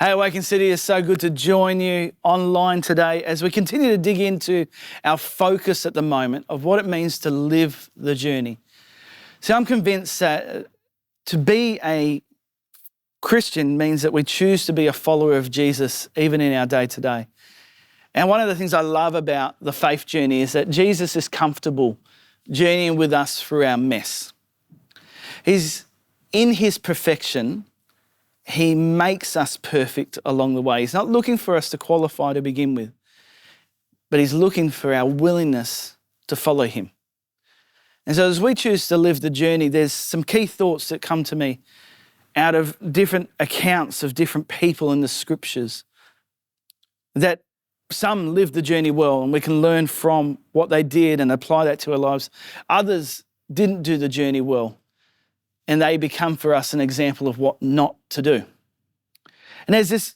Hey, Awaken City, it's so good to join you online today as we continue to dig into our focus at the moment of what it means to live the journey. See, I'm convinced that to be a Christian means that we choose to be a follower of Jesus even in our day-to-day. And one of the things I love about the faith journey is that Jesus is comfortable journeying with us through our mess. He's in his perfection. He makes us perfect along the way. He's not looking for us to qualify to begin with, but he's looking for our willingness to follow him. And so as we choose to live the journey, there's some key thoughts that come to me out of different accounts of different people in the scriptures, that some lived the journey well and we can learn from what they did and apply that to our lives. Others didn't do the journey well, and they become for us an example of what not to do. And there's this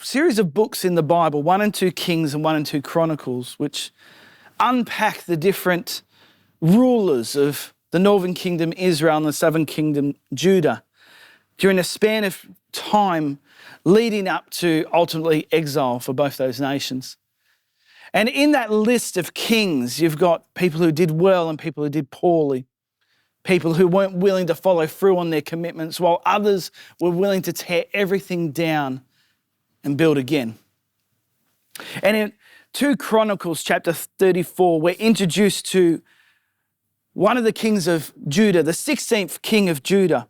series of books in the Bible, 1 and 2 Kings and 1 and 2 Chronicles, which unpack the different rulers of the northern kingdom Israel and the southern kingdom Judah during a span of time leading up to ultimately exile for both those nations. And in that list of kings, you've got people who did well and people who did poorly. People who weren't willing to follow through on their commitments, while others were willing to tear everything down and build again. And in 2 Chronicles chapter 34, we're introduced to one of the kings of Judah, the 16th king of Judah,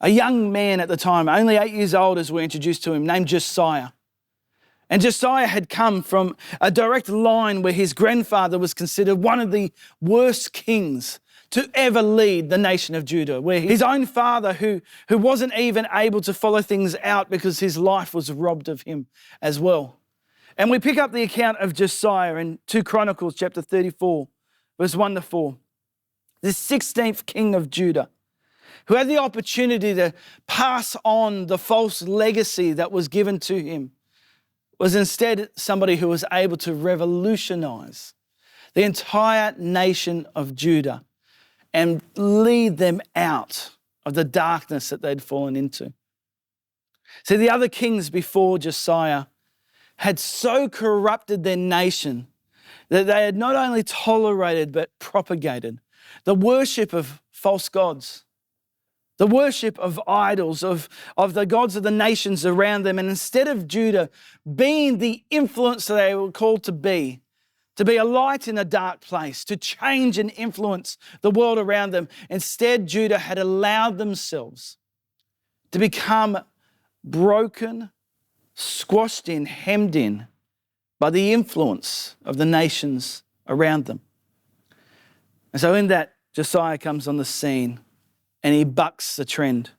a young man at the time, only 8 years old as we're introduced to him, named Josiah. And Josiah had come from a direct line where his grandfather was considered one of the worst kings to ever lead the nation of Judah, where his own father, who wasn't even able to follow things out because his life was robbed of him as well. And we pick up the account of Josiah in 2 Chronicles chapter 34, verse 1 to 4. The 16th king of Judah, who had the opportunity to pass on the false legacy that was given to him, was instead somebody who was able to revolutionize the entire nation of Judah and lead them out of the darkness that they'd fallen into. See, the other kings before Josiah had so corrupted their nation that they had not only tolerated but propagated the worship of false gods, the worship of idols, of the gods of the nations around them. And instead of Judah being the influence that they were called to be a light in a dark place, to change and influence the world around them, instead Judah had allowed themselves to become broken, squashed in, hemmed in by the influence of the nations around them. And so in that, Josiah comes on the scene and he bucks the trend.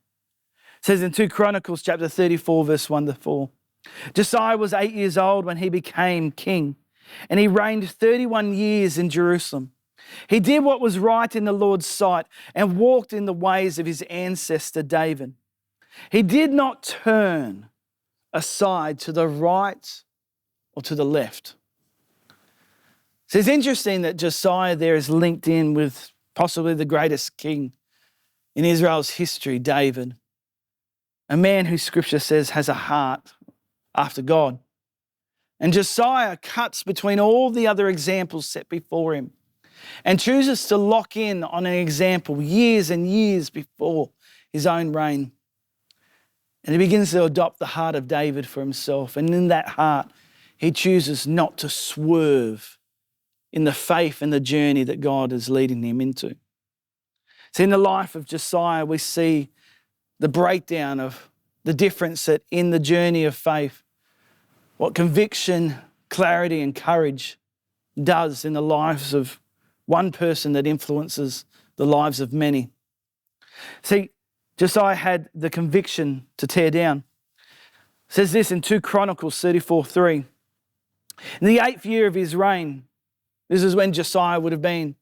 It says in 2 Chronicles chapter 34, verse 1 to 4, Josiah was 8 years old when he became king, and he reigned 31 years in Jerusalem. He did what was right in the Lord's sight and walked in the ways of his ancestor David. He did not turn aside to the right or to the left. So it's interesting that Josiah there is linked in with possibly the greatest king in Israel's history, David, a man who Scripture says has a heart after God. And Josiah cuts between all the other examples set before him and chooses to lock in on an example years and years before his own reign. And he begins to adopt the heart of David for himself. And in that heart, he chooses not to swerve in the faith and the journey that God is leading him into. So in the life of Josiah, we see the breakdown of the difference that in the journey of faith, what conviction, clarity, and courage does in the lives of one person that influences the lives of many. See, Josiah had the conviction to tear down. It says this in 2 Chronicles 34:3. In the 8th year of his reign, this is when Josiah would have been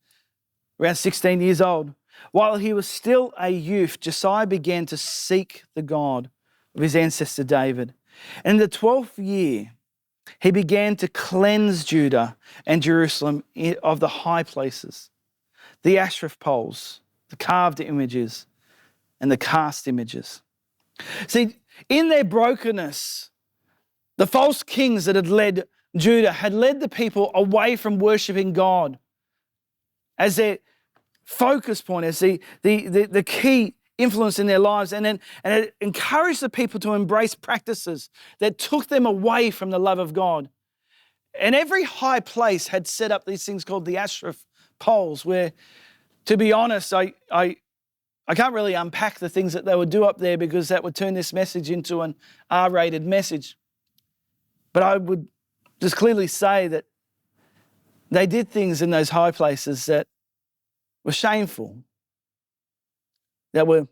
around 16 years old. While he was still a youth, Josiah began to seek the God of his ancestor David. And in the 12th year, he began to cleanse Judah and Jerusalem of the high places, the Asherah poles, the carved images, and the cast images. See, In their brokenness, the false kings that had led Judah had led the people away from worshiping God as their focus point, as the key influence in their lives, and it encouraged the people to embrace practices that took them away from the love of God. And every high place had set up these things called the Asherah poles, where, to be honest, I can't really unpack the things that they would do up there, because that would turn this message into an R-rated message. But I would just clearly say that they did things in those high places that were shameful, that were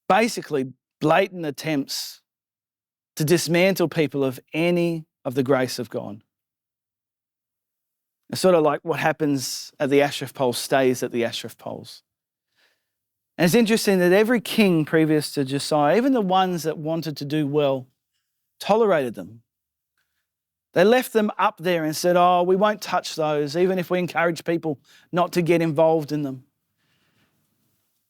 basically blatant attempts to dismantle people of any of the grace of God. It's sort of like what happens at the Asherah poles stays at the Asherah poles. And it's interesting that every king previous to Josiah, even the ones that wanted to do well, tolerated them. They left them up there and said, oh, we won't touch those, even if we encourage people not to get involved in them.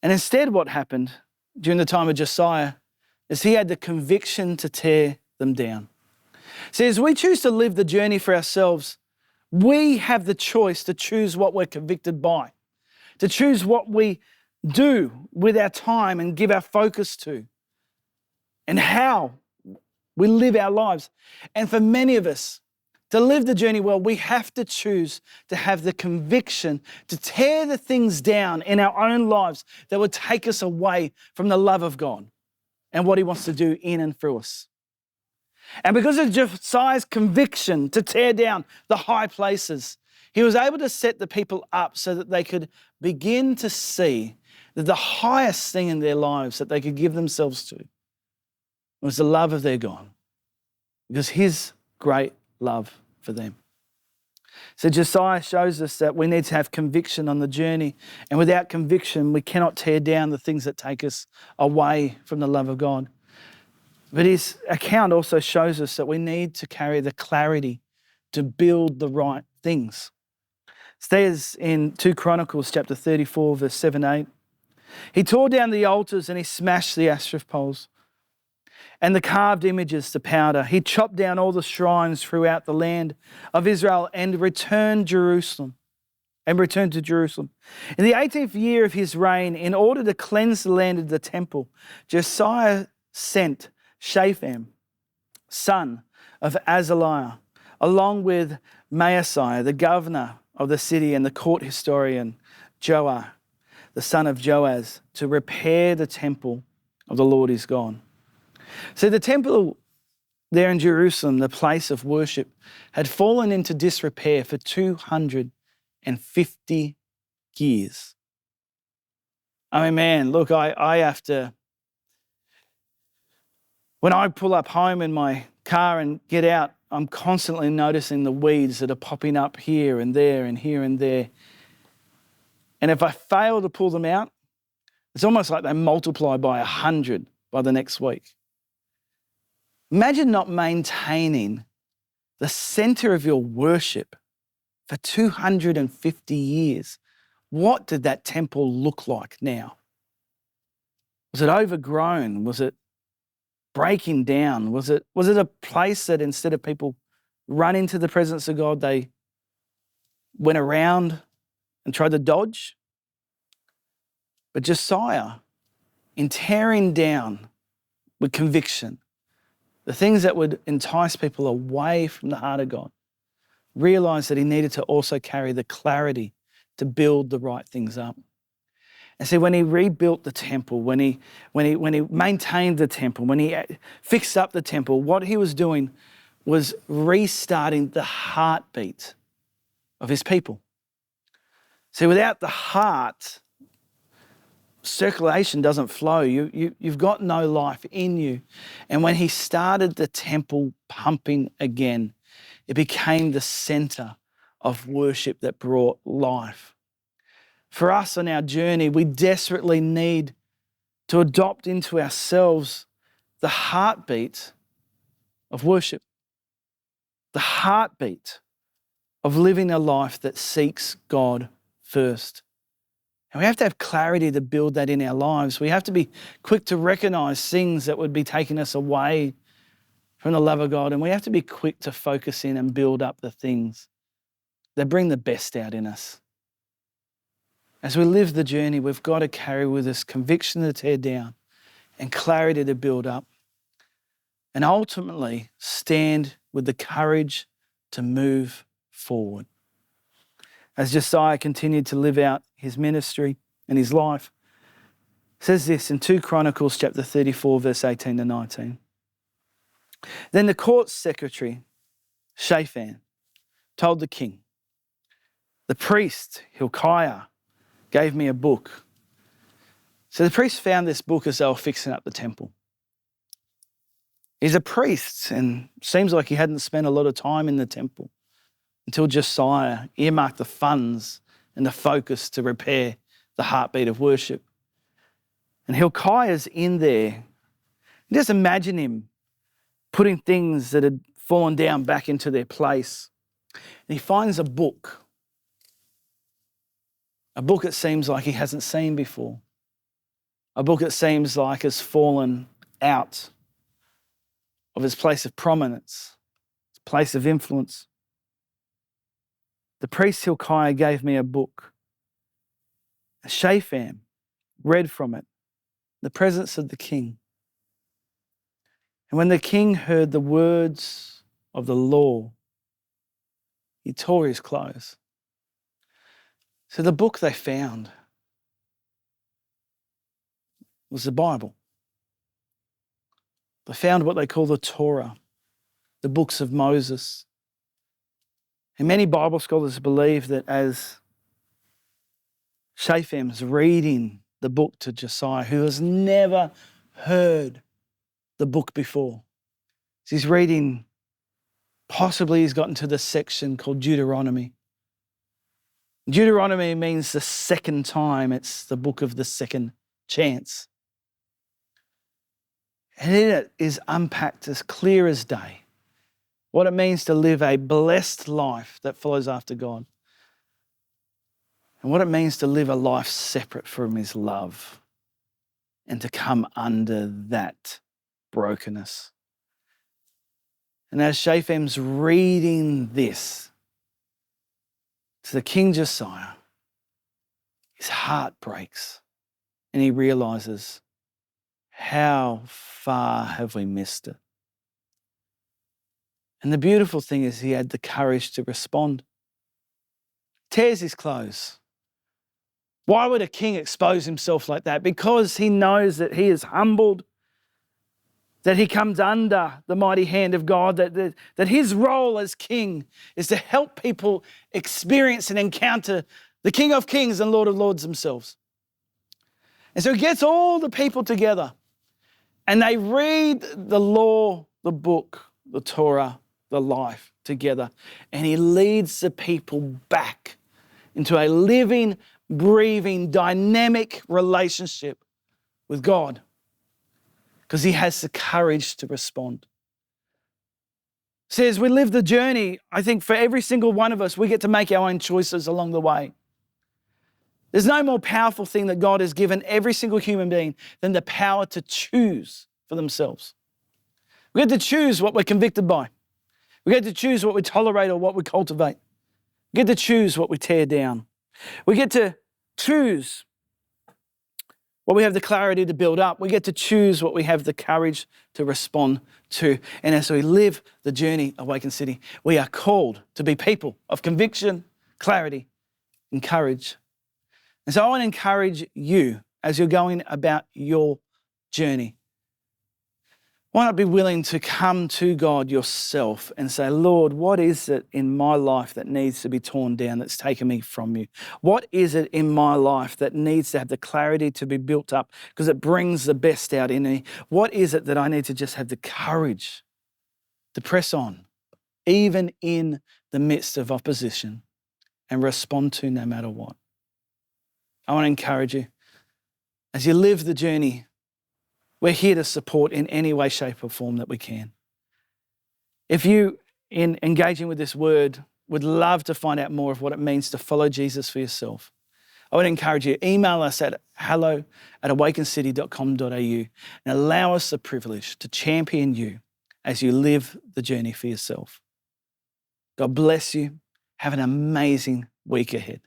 And instead what happened during the time of Josiah is he had the conviction to tear them down. See, as we choose to live the journey for ourselves, we have the choice to choose what we're convicted by, to choose what we do with our time and give our focus to, and how we live our lives. And for many of us, to live the journey well, we have to choose to have the conviction to tear the things down in our own lives that would take us away from the love of God and what he wants to do in and through us. And because of Josiah's conviction to tear down the high places, he was able to set the people up so that they could begin to see that the highest thing in their lives that they could give themselves to was the love of their God, because his great love for them. So Josiah shows us that we need to have conviction on the journey, and without conviction, we cannot tear down the things that take us away from the love of God. But his account also shows us that we need to carry the clarity to build the right things. It says in 2 Chronicles chapter 34, verse 7-8, he tore down the altars and he smashed the Asherah poles and the carved images to powder. He chopped down all the shrines throughout the land of Israel and returned to Jerusalem. In the 18th year of his reign, in order to cleanse the land of the temple, Josiah sent Shaphan, son of Azaliah, along with Maaseiah, the governor of the city, and the court historian Joah, the son of Joaz, to repair the temple of the Lord his God. So the temple there in Jerusalem, the place of worship, had fallen into disrepair for 250 years. I mean, man, look, I have to, when I pull up home in my car and get out, I'm constantly noticing the weeds that are popping up here and there and here and there. And if I fail to pull them out, it's almost like they multiply by 100 by the next week. Imagine not maintaining the center of your worship for 250 years. What did that temple look like now? Was it overgrown? Was it breaking down? Was it a place that instead of people run into the presence of God, they went around and tried to dodge? But Josiah, in tearing down with conviction the things that would entice people away from the heart of God, realized that he needed to also carry the clarity to build the right things up. And see, when he rebuilt the temple, when he maintained the temple, when he fixed up the temple, what he was doing was restarting the heartbeat of his people. See, without the heart, circulation doesn't flow. You've got no life in you. And when he started the temple pumping again, it became the center of worship that brought life. For us on our journey, we desperately need to adopt into ourselves the heartbeat of worship, the heartbeat of living a life that seeks God first. And we have to have clarity to build that in our lives. We have to be quick to recognize things that would be taking us away from the love of God. And we have to be quick to focus in and build up the things that bring the best out in us. As we live the journey, we've got to carry with us conviction to tear down and clarity to build up. And ultimately, stand with the courage to move forward. As Josiah continued to live out his ministry and his life, it says this in 2 Chronicles chapter 34, verse 18 to 19. Then the court secretary, Shaphan, told the king, the priest, Hilkiah, gave me a book. So the priest found this book as they were fixing up the temple. He's a priest and seems like he hadn't spent a lot of time in the temple until Josiah earmarked the funds and the focus to repair the heartbeat of worship. And Hilkiah's in there. Just imagine him putting things that had fallen down back into their place. And he finds a book that seems like he hasn't seen before, a book that seems like has fallen out of its place of prominence, its place of influence. The priest Hilkiah gave me a book. Shaphan read from it, in the presence of the king. And when the king heard the words of the law, he tore his clothes. So the book they found was the Bible. They found what they call the Torah, the books of Moses. And many Bible scholars believe that as Shaphan's reading the book to Josiah, who has never heard the book before, as he's reading, possibly he's gotten to the section called Deuteronomy. Deuteronomy means the second time. It's the book of the second chance. And in it is unpacked as clear as day what it means to live a blessed life that follows after God and what it means to live a life separate from his love and to come under that brokenness. And as Shaphan's reading this to the King Josiah, his heart breaks and he realizes, how far have we missed it? And the beautiful thing is he had the courage to respond. Tears his clothes. Why would a king expose himself like that? Because he knows that he is humbled, that he comes under the mighty hand of God, that his role as king is to help people experience and encounter the King of Kings and Lord of Lords themselves. And so he gets all the people together and they read the law, the book, the Torah, the life together. And he leads the people back into a living, breathing, dynamic relationship with God because he has the courage to respond. Says we live the journey, I think for every single one of us, we get to make our own choices along the way. There's no more powerful thing that God has given every single human being than the power to choose for themselves. We get to choose what we're convicted by. We get to choose what we tolerate or what we cultivate. We get to choose what we tear down. We get to choose what we have the clarity to build up. We get to choose what we have the courage to respond to. And as we live the journey of Awaken City, we are called to be people of conviction, clarity, and courage. And so I want to encourage you as you're going about your journey. Why not be willing to come to God yourself and say, Lord, what is it in my life that needs to be torn down that's taken me from you? What is it in my life that needs to have the clarity to be built up because it brings the best out in me? What is it that I need to just have the courage to press on, even in the midst of opposition, and respond to no matter what? I want to encourage you, as you live the journey, we're here to support in any way, shape or form that we can. If you, in engaging with this word, would love to find out more of what it means to follow Jesus for yourself, I would encourage you, email us at hello@awakencity.com.au and allow us the privilege to champion you as you live the journey for yourself. God bless you. Have an amazing week ahead.